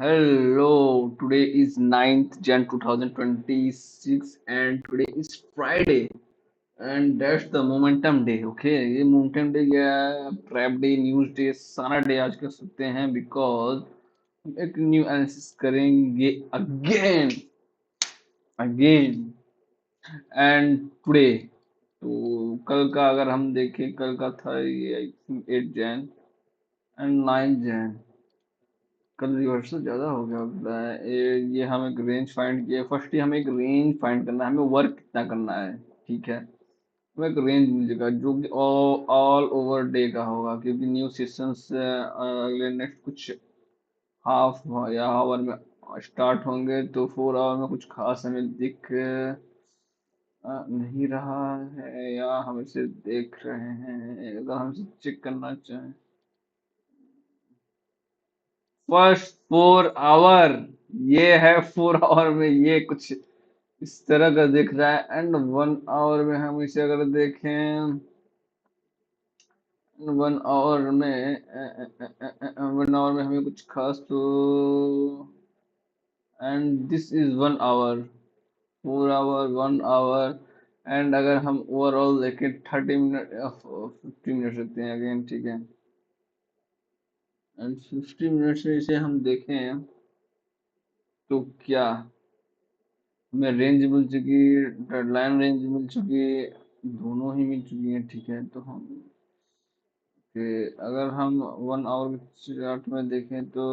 Hello, today is 9th Jan 2026 and today is Friday and that's the momentum day. Okay, ये momentum day या prep day, news day, सारा day आज कर सकते हैं because हम एक न्यू एनालिसिस करेंगे again and today. तो कल का अगर हम देखें, कल का था ये I think 8 Jain and 9 Jain. कल रिवर्सल ज्यादा हो गया लगता है। ये हम एक रेंज फाइंड किए। फर्स्ट ही हमें एक रेंज फाइंड करना है, हमें वर्क कितना करना है। ठीक है, हमें एक रेंज मिल जाएगा जो कि ऑल ओवर डे का होगा, क्योंकि न्यू सेशंस अगले नेक्स्ट कुछ हाफ या आवर में स्टार्ट होंगे, तो 4 आवर में कुछ खास हमें दिख नहीं रहा है, या हम इसे देख रहे हैं। अगर हम इसे चेक करना चाहें, फर्स्ट 4 आवर, ये है 4 आवर में ये कुछ इस तरह का दिख रहा है। एंड 1 आवर में हम इसे अगर देखें, 1 आवर में हमें कुछ खास तो, and this is 1 hour, 4 hour, 1 hour. And अगर हम ओवरऑल देखें 30 मिनट, 50 मिनट रखते हैं अगेन। ठीक है, एंड 50 मिनट से इसे हम देखें तो क्या हमें रेंज मिल चुकी, डेडलाइन रेंज मिल चुकी, दोनों ही मिल चुकी हैं। ठीक है, तो हम कि अगर हम 1 आवर के चार्ट में देखें तो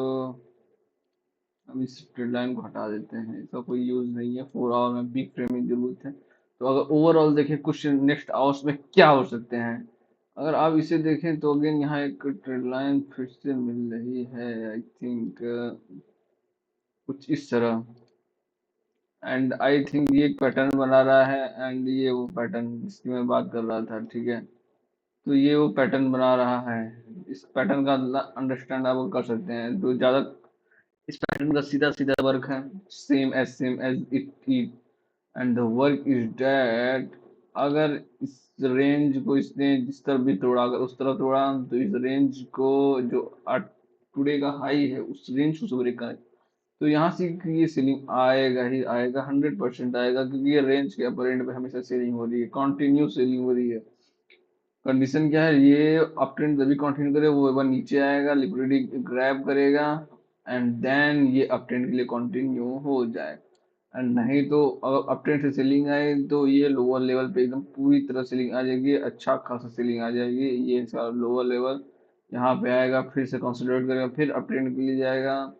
हम इस ट्रेड लाइन को हटा देते हैं, इसका कोई यूज नहीं है। 4 आवर में बिग फ्रेम की जरूरत है। तो अगर ओवरऑल देखें कुछ नेक्स्ट आवर्स में क्या हो सकते हैं, अगर आप इसे देखें तो अगेन यहाँ एक ट्रेड लाइन फिर से मिल रही है, आई थिंक कुछ इस तरह। एंड आई थिंक ये एक पैटर्न बना रहा है, एंड ये वो पैटर्न जिसकी मैं बात कर रहा था। ठीक है, तो ये वो पैटर्न बना रहा है। इस पैटर्न का अंडरस्टैंड आप कर सकते हैं। तो ज्यादा इस पैटर्न का सीधा सीधा वर्क है, same as it is. And the work is that अगर इस रेंज को इसने जिस तरफ भी तोड़ा, अगर उस तरफ तोड़ा, तो इस रेंज को जो टुडे का हाई है उस रेंज को ब्रेक करे, तो यहाँ से ये सेलिंग आएगा ही आएगा, 100% आएगा, क्योंकि ये रेंज के अपर एंड पे हमेशा सेलिंग हो रही है, कंटिन्यू सेलिंग हो रही है। कंडीशन क्या है, ये अप ट्रेंड जब भी कंटिन्यू करे वो एक बार नीचे आएगा, लिक्विडिटी ग्रैब करेगा, एंड देन ये अप ट्रेंड के लिए कंटिन्यू हो जाए। एंड नहीं तो अगर अप ट्रेंड से सेलिंग आए तो ये लोअर लेवल पे एकदम पूरी तरह सेलिंग आ जाएगी, अच्छा खासा सेलिंग आ जाएगी। ये इसका लोअर लेवल यहाँ पे आएगा, फिर से कंसोलिडेट करेगा, फिर अप ट्रेंड के लिए जाएगा,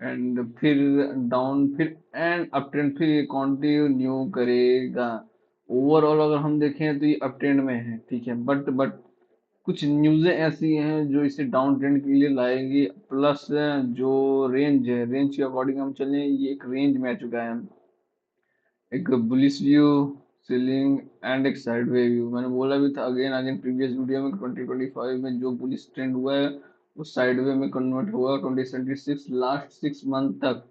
एंड फिर डाउन, फिर एंड अप ट्रेंड, फिर ये कंटिन्यू करेगा। ओवरऑल अगर हम देखें तो ये अप ट्रेंड में है। ठीक है, बट कुछ न्यूज़ें ऐसी हैं जो इसे डाउन ट्रेंड के लिए लाएंगी। प्लस जो रेंज है, रेंज के अकॉर्डिंग हम चलें, ये एक रेंज में आ चुका है, एक बुलिश व्यू, सेलिंग एंड एक साइडवे व्यू। मैंने बोला भी था अगेन अगेन प्रीवियस वीडियो में, 2025 में जो बुलिश ट्रेंड हुआ है वो साइडवे में कन्वर्ट हुआ 2026 लास्ट 6 मंथ तक,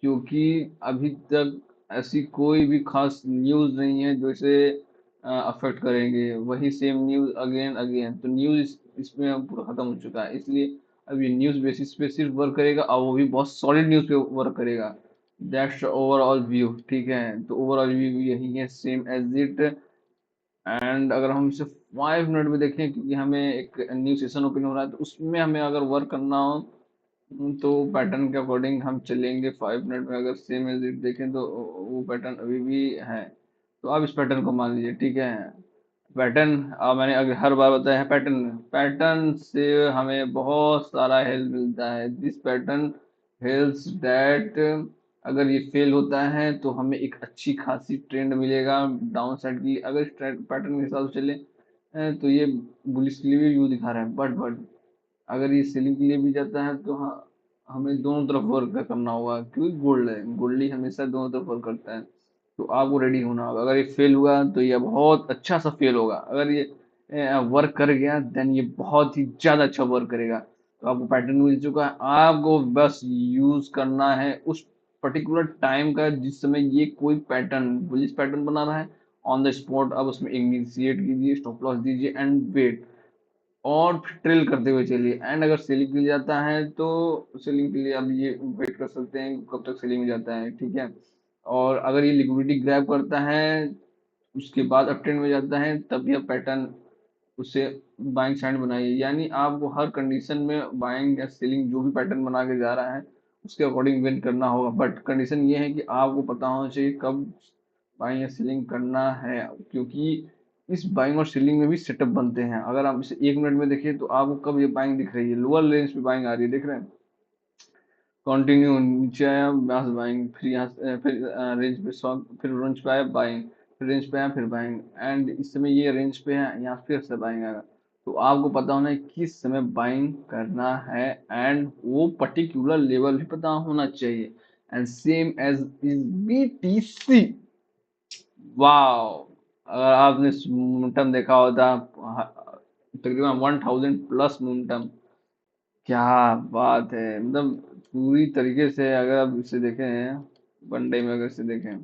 क्योंकि अभी तक ऐसी कोई भी खास न्यूज़ नहीं है जो इसे अफेक्ट करेंगे। वही सेम न्यूज़ अगेन अगेन, तो न्यूज़ इसमें अब पूरा खत्म हो चुका है, इसलिए अब ये न्यूज़ बेसिस पे सिर्फ वर्क करेगा, और वो भी बहुत सॉलिड न्यूज़ पे वर्क करेगा। That's overall view. ठीक है, तो ओवरऑल व्यू यही है, सेम एज इट। एंड अगर हम इसे 5 मिनट में देखें, क्योंकि हमें एक न्यू सेशन ओपन हो रहा है, तो उसमें हमें अगर वर्क करना हो, तो पैटर्न के अकॉर्डिंग हम चलेंगे। 5 मिनट में अगर सेम एज इट देखें तो वो पैटर्न अभी भी है, तो आप इस पैटर्न को मान लीजिए। ठीक है, पैटर्न मैंने अगर हर बार बताया है, पैटर्न पैटर्न से हमें बहुत सारा हेल्प मिलता है। दिस पैटर्न हेल्प्स दैट अगर ये फेल होता है तो हमें एक अच्छी खासी ट्रेंड मिलेगा डाउन साइड की। अगर इस पैटर्न के हिसाब से चले तो ये बुलिश के लिए भी व्यू दिखा रहा है, बट अगर ये सेलिंग के लिए भी जाता है तो हाँ, हमें दोनों तरफ वर्क करना होगा, क्योंकि गोल्ड है, गोल्ड ही हमेशा दोनों तरफ वर्क करता है। तो आपको रेडी होना होगा। अगर ये फेल हुआ तो ये बहुत अच्छा सा फेल होगा, अगर ये वर्क कर गया देन ये बहुत ही ज्यादा अच्छा वर्क करेगा। तो आपको पैटर्न मिल चुका है, आपको बस यूज करना है उस पर्टिकुलर टाइम का जिस समय ये कोई पैटर्न बुलिश पैटर्न बना रहा है। ऑन द स्पॉट आप उसमें इनिशिएट कीजिए, स्टॉप लॉस दीजिए एंड वेट। और फिर ट्रेल करते हुए चलिए, एंड अगर सेलिंग मिल जाता है तो सेलिंग के लिए अब ये वेट कर सकते हैं कब तक सेलिंग में जाता है, ठीक है। और अगर ये लिक्विडिटी ग्रैब करता है उसके बाद अपट्रेंड में जाता है, तब यह पैटर्न उसे बाइंग साइड बनाइए। यानी आपको हर कंडीशन में बाइंग या सेलिंग जो भी पैटर्न बना के जा रहा है उसके अकॉर्डिंग वेट करना होगा, बट कंडीशन ये है कि आपको पता होना चाहिए कब बाइंग या सेलिंग करना है, क्योंकि इस बाइंग और सेलिंग में भी सेटअप बनते हैं। अगर आप इसे 1 मिनट में देखिए तो आपको कब ये बाइंग दिख रही है, लोअर रेंज पे बाइंग आ रही है, देख रहे हैं, कंटिन्यू नीचे आया यहाँ से बाइंग, फिर यहाँ से फिर रेंज पे शॉर्ट, फिर रेंज पे आया बाइंग, फिर रेंज पे आया फिर बाइंग, एंड इस समय ये रेंज पे है, यहाँ फिर से बाइंग आएगा। तो आपको पता होना है किस समय बाइंग करना है, एंड वो पर्टिकुलर लेवल भी पता होना चाहिए। And same as is BTC। Wow, अगर आपने मोमेंटम देखा होता तकरीबन 1000+ मोमेंटम, क्या बात है, मतलब पूरी तरीके से अगर आप इसे देखें, वनडे में अगर इसे देखें,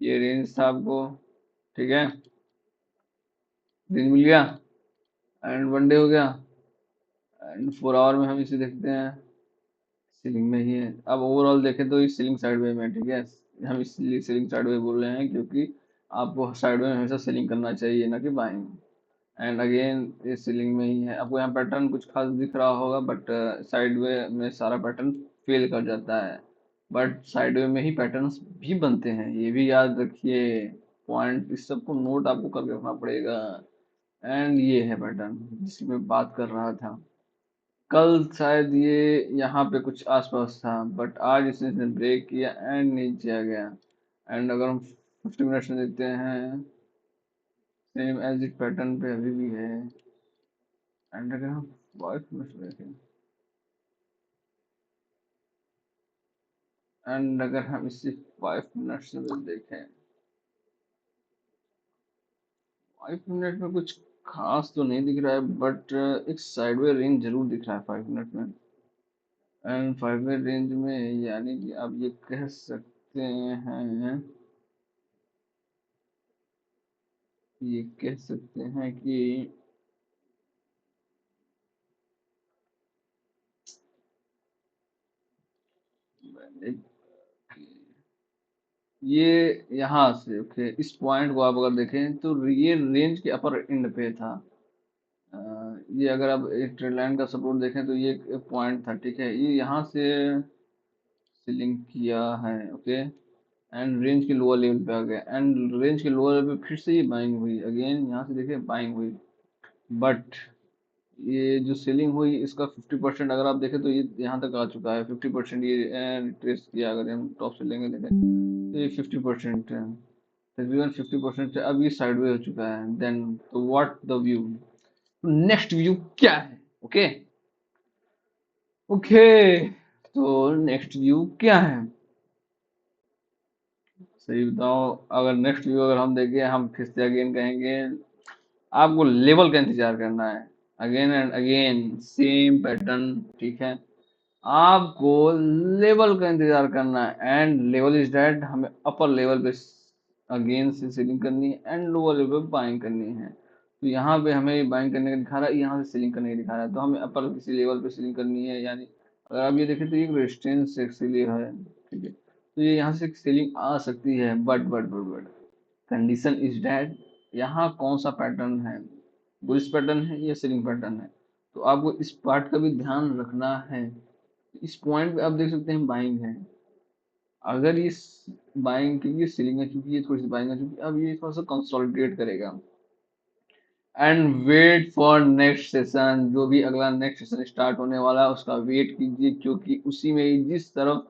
ये रेंज था आपको, ठीक है, रेंज मिल गया, एंड वनडे हो गया, एंड 4 आवर में हम इसे देखते हैं, सीलिंग में ही है। अब ओवरऑल देखें तो ये सीलिंग साइडवे में है, ठीक है। हम इसलिए सीलिंग साइडवे बोल रहे हैं क्योंकि आपको साइडवे में हमेशा सेलिंग करना चाहिए, ना कि बाइंग। एंड अगेन ये सीलिंग में ही है, आपको यहाँ पैटर्न कुछ खास दिख रहा होगा, बट साइडवे में सारा पैटर्न फेल कर जाता है, बट साइडवे में ही पैटर्न्स भी बनते हैं, ये भी याद रखिए। पॉइंट इस सबको नोट आपको करके रखना पड़ेगा। एंड ये है पैटर्न जिसकी मैं बात कर रहा था। कल शायद ये यहाँ पे कुछ आसपास था, बट आज इसने ब्रेक किया एंड नीचे आ गया। एंड अगर हम 50 मिनट्स में देखते हैं, सेम एज इट पैटर्न पे अभी भी है। एंड अगर हम 5 मिनट्स में देखें, एंड अगर हम इसे 5 मिनट्स में देखें, 5 मिनट में कुछ खास तो नहीं दिख रहा है, बट एक साइडवे रेंज जरूर दिख रहा है 5 मिनट में। एंड 5 मिनट रेंज में यानी कि आप ये कह सकते हैं, ये कह सकते हैं कि ये यहाँ से ओके, इस पॉइंट को आप अगर देखें तो ये रेंज के अपर एंड पे था। ये अगर आप एक ट्रेड लाइन का सपोर्ट देखें तो ये एक पॉइंट था, ठीक है, ये यहाँ से सीलिंग किया है, ओके, एंड रेंज के लोअर लेवल पे आ गया, एंड रेंज के लोअर लेवल पे फिर से ये बाइंग हुई, अगेन यहाँ से देखिए बाइंग हुई, बट ये जो सेलिंग हुई इसका 50% अगर आप देखें तो ये यहाँ तक आ चुका है, 50% ये ट्रेस किया, अगर हम टॉप से लेंगे देखें तो ये 50% है, तकरीबन 50% से अब ये साइडवे हो चुका है। देन तो what the view, next view क्या है, ओके, ओके, तो नेक्स्ट व्यू क्या है, सही बताओ। अगर नेक्स्ट व्यू अगर हम देखें, हम फिर से अगेन कहेंगे आपको लेवल का इंतजार करना है, again and again same pattern, ठीक है, आपको लेवल का इंतजार करना है, एंड लेवल इज डेड, हमें अपर लेवल पे अगेन से सेलिंग करनी है एंड लोअर लेवल पे बाइंग करनी है। तो यहाँ पे हमें बाइंग करने का दिखा रहा है, यहाँ से सेलिंग करने का दिखा रहा है, तो हमें अपर किसी लेवल पे सेलिंग करनी है। यानी अगर आप ये देखें तो ये रेजिस्टेंस एक्चुअली है, ठीक है, तो ये यहाँ से सेलिंग आ सकती है, बट कंडीशन इज डेड। यहाँ कौन सा पैटर्न है, बुलिश पैटर्न है या सेलिंग पैटर्न है, तो आपको इस पार्ट का भी ध्यान रखना है। इस पॉइंट पे आप देख सकते हैं बाइंग है, अगर ये बाइंग, क्योंकि ये सेलिंग है, क्योंकि ये थोड़ी सी बाइंग है, क्योंकि अब ये थोड़ा सा कंसोलिडेट करेगा, and wait for next session, जो भी अगला नेक्स्ट सेशन स्टार्ट होने वाला है उसका वेट कीजिए, क्योंकि उसी में जिस तरफ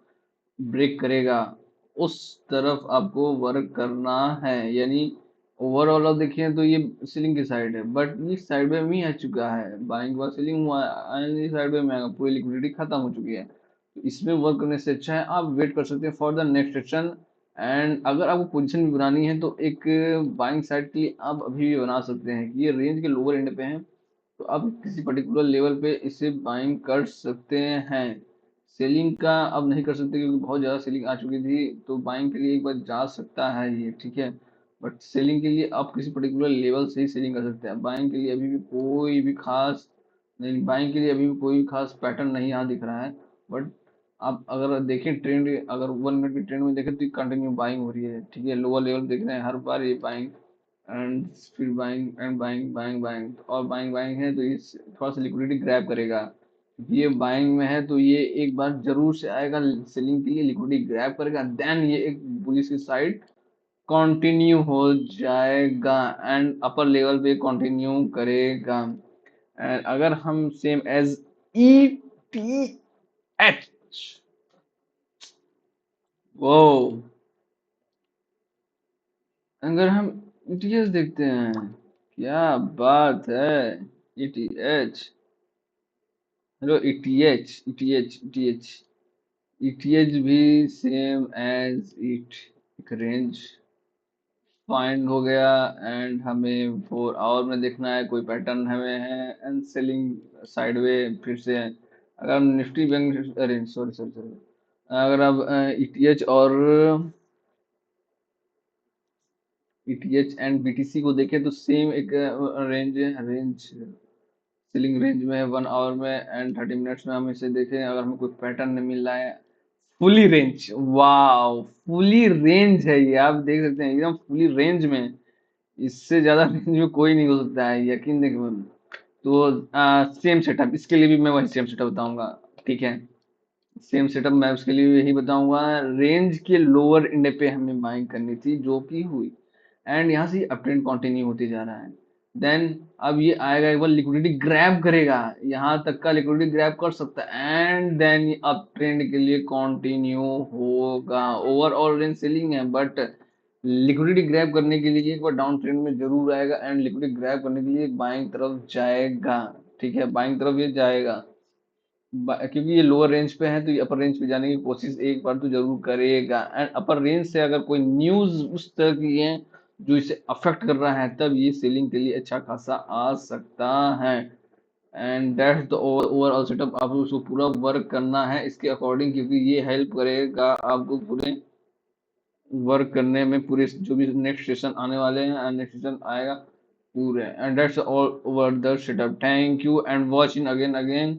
ब्रेक करेगा उस तरफ आपको वर्क करना है। यानी ओवरऑल आप देखिए तो ये सीलिंग की साइड है, बट ये साइड में ही आ चुका है, बाइंग हुआ सेलिंग हुआ, ये साइड में आएगा, पूरी लिक्विडिटी खत्म हो चुकी है, तो इसमें वर्क करने से अच्छा है आप वेट कर सकते हैं for the next section. And अगर आपको पोजीशन भी बनानी है तो एक बाइंग साइड की आप अभी भी बना सकते हैं कि ये रेंज के लोअर एंड पे है, तो आप किसी पर्टिकुलर लेवल पे इसे बाइंग कर सकते हैं। सेलिंग का अब नहीं कर सकते क्योंकि बहुत ज़्यादा सेलिंग आ चुकी थी, तो बाइंग के लिए एक बार जा सकता है ये, ठीक है। बट सेलिंग के लिए आप किसी पर्टिकुलर लेवल से ही सेलिंग कर सकते हैं। बाइंग के लिए अभी भी कोई भी खास नहीं, बाइंग के लिए अभी भी कोई भी खास पैटर्न नहीं यहाँ दिख रहा है। बट आप अगर देखें ट्रेंड, अगर 1 मिनट की ट्रेंड में देखें तो कंटिन्यू बाइंग हो रही है, ठीक है। लोअर लेवल देख रहे हैं हर बार ये बाइंग एंड फिर buying and buying buying buying, और बाइंग बाइंग है तो ये थोड़ा सा लिक्विडिटी ग्रैब करेगा। ये बाइंग में है तो ये एक बार जरूर से आएगा सेलिंग के लिए, लिक्विडिटी ग्रैब करेगा, देन ये एक बुलिश की साइड कंटिन्यू हो जाएगा एंड अपर लेवल पे कंटिन्यू करेगा। एंड अगर हम same as E T H, वो अगर हम ईटीएस देखते हैं, क्या बात है। ETH, hello ETH ETH ETH, ETH भी सेम एज इट, एक रेंज फाइंड हो गया। एंड हमें 4 आवर में देखना है कोई पैटर्न हमें है, एंड सेलिंग साइडवे फिर से। अगर हम निफ्टी बैंक, अरे सॉरी सॉरी सॉरी, अगर आप ईटीएच और ईटीएच एंड बीटीसी को देखें तो सेम एक रेंज है, रेंज सीलिंग रेंज में है 1 आवर में एंड 30 मिनट्स में। हम इसे देखें, अगर हमें कोई पैटर्न नहीं मिल रहा है, fully range, wow fully range है ये, आप देख सकते हैं एकदम फुली रेंज में। इससे ज्यादा रेंज में कोई नहीं हो सकता है, यकीन देखो। तो सेम सेटअप, इसके लिए भी मैं वही सेम सेटअप बताऊंगा, ठीक है। सेम सेटअप मैं उसके लिए यही बताऊंगा। रेंज के लोअर एंड पे हमें बाइंग करनी थी जो कि हुई, एंड यहाँ से अप ट्रेंड कंटिन्यू होते जा रहा है। देन अब ये आएगा, एक बार लिक्विडिटी ग्रैब करेगा, यहाँ तक का लिक्विडिटी ग्रैब कर सकता है एंड देन ये अप ट्रेंड के लिए कंटिन्यू होगा। ओवरऑल रेंज सेलिंग है बट लिक्विडिटी ग्रैब करने के लिए एक बार डाउन ट्रेंड में जरूर आएगा एंड लिक्विडिटी ग्रैब करने के लिए बाइंग तरफ जाएगा, ठीक है। बाइंग तरफ ये जाएगा, क्योंकि ये लोअर रेंज पे है तो ये अपर रेंज पे जाने की कोशिश एक बार तो जरूर करेगा। एंड अपर रेंज से अगर कोई न्यूज उस तरह की है जो इसे अफेक्ट कर रहा है, तब ये सेलिंग के लिए अच्छा खासा आ सकता है। And that's the overall setup, आपको उसको पूरा वर्क करना है इसके अकॉर्डिंग, क्योंकि ये हेल्प करेगा आपको पूरे वर्क करने में, पूरे जो भी नेक्स्ट सेशन आने वाले हैं, नेक्स्ट सेशन आएगा पूरे। And that's all over the setup, thank you and watch in again again.